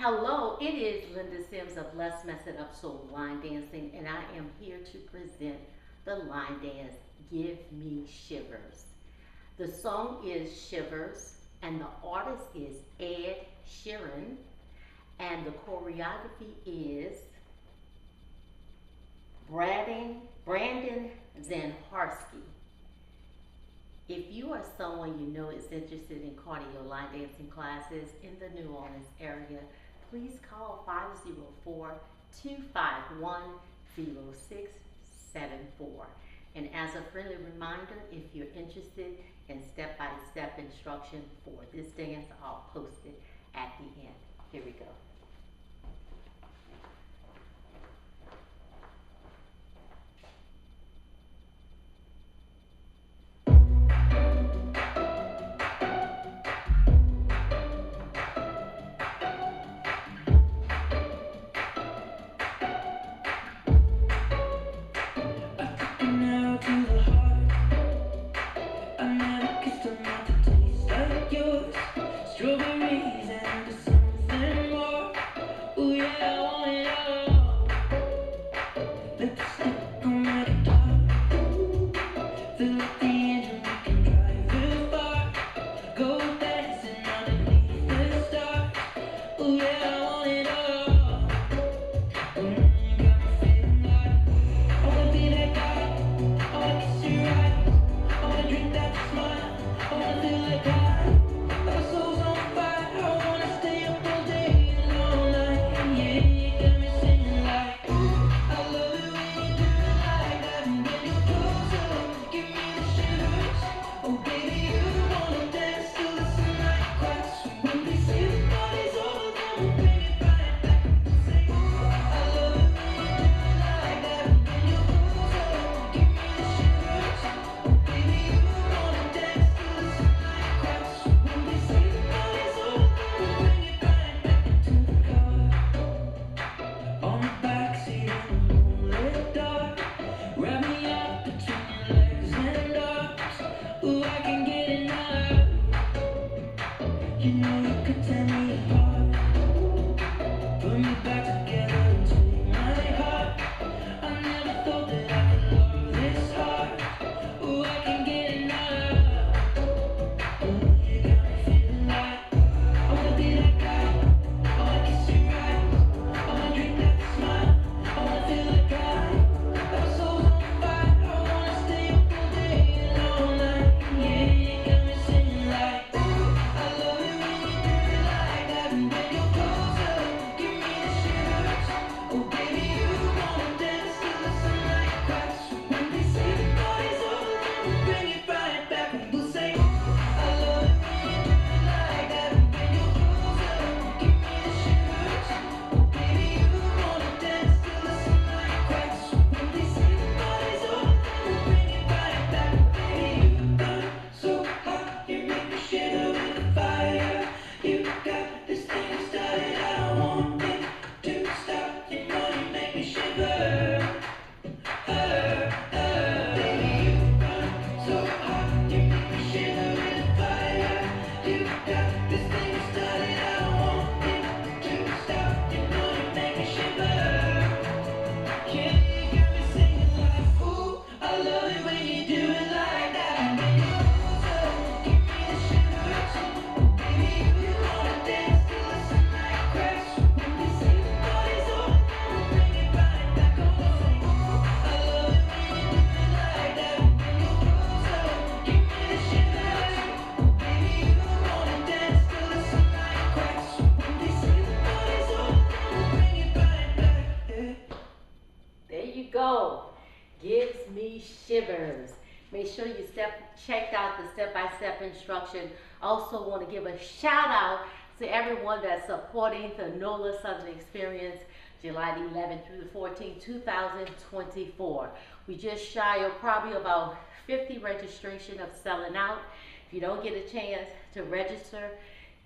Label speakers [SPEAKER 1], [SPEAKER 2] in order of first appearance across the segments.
[SPEAKER 1] Hello, it is Linda Sims of Let's Mess It Up Soul Line Dancing, and I am here to present the line dance Give Me Shivers. The song is Shivers, and the artist is Ed Sheeran, and the choreography is Brandon Zanharsky. If you are someone you know is interested in cardio line dancing classes in the New Orleans area, please call 504-251-0674. And as a friendly reminder, if you're interested in step-by-step instruction for this dance, I'll post it at the end. Here we go.
[SPEAKER 2] Strawberries and something more. Ooh yeah, I want it all. Lipstick on my guitar. Fill up the engine, we can drive it far. Go dancing underneath the stars. Ooh yeah, I want it all. You got me feeling like I wanna be that guy. I wanna kiss your eyes. I wanna drink that smile. I wanna feel like I. Our souls on fire, I wanna stay up all day and all night. Yeah, you got me singing like, ooh, I love it when you do it like that. And when you're closer, give me the shivers. Oh baby, you wanna dance till the sunlight cracks. When we see the party's over, then we'll bring it right back. Say, ooh, I love it when you do it like that. And when you're closer, give me the shivers. Oh baby, you wanna dance till the sunlight cracks. When we see the party's over, then we'll bring it right back into the car. On the backseat in the moonlit dark, wrap me up between your legs and arms. Ooh, I can get enough. You know you could tear me apart, put me back together and take my heart. I never thought that I could love this hard. Ooh, I can get enough. Ooh, you got me feeling like I wanna be that guy. I wanna kiss your eyes. I wanna drink that smile. I wanna feel like I. Our souls on fire. I wanna stay up all day and all night. Yeah, you got me singing like, ooh, I love it when you do it like that. And when you're closer, give me the shivers. Oh baby, you wanna dance till the sunlight cracks. When we say the party's over, then we'll bring it right back. And we'll say, ooh, I love it when you do it like that. And when you're closer, give me the shivers. Oh baby, you wanna dance till the sunlight cracks. When we say the party's over, then we'll bring it right back. Baby, you burn so hot, you make me shiver with the fire. You got this thing started, I don't want it to stop. You know you make me shiver. Baby, you burn so hot, you make me shiver with the fire. You got this thing started, I don't want it to stop. You know you make me shiver. Yeah, you got me singing like, ooh, I love it when you do it like that. And when you're closer, give me the shivers. Oh baby, you wanna dance till the sunlight cracks. When we say the party's over, then we'll bring it right back. Come on, say, ooh, I love it when you do it like that. And when you're closer, give me the shivers. Oh baby, you wanna dance till the sunlight cracks. When we say the party's over, then we'll bring it right back. Yeah.
[SPEAKER 1] There you go. Gives me shivers. Make sure you check out the step-by-step instruction. Also want to give a shout out to everyone that's supporting the NOLA Southern Experience July the 11th through the 14th, 2024. We just shy of probably about 50 registration of selling out. If you don't get a chance to register,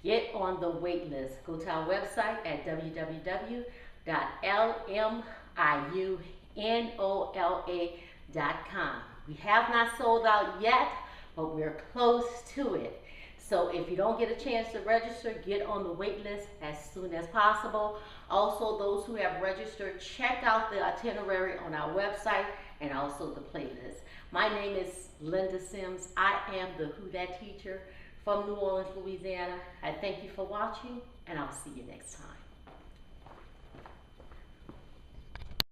[SPEAKER 1] get on the wait list. Go to our website at www.lmiunola.com. We have not sold out yet, but we're close to it. So if you don't get a chance to register, get on the wait list as soon as possible. Also, those who have registered, check out the itinerary on our website and also the playlist. My name is Linda Sims. I am the Who Dat teacher from New Orleans, Louisiana. I thank you for watching, and I'll see you next time.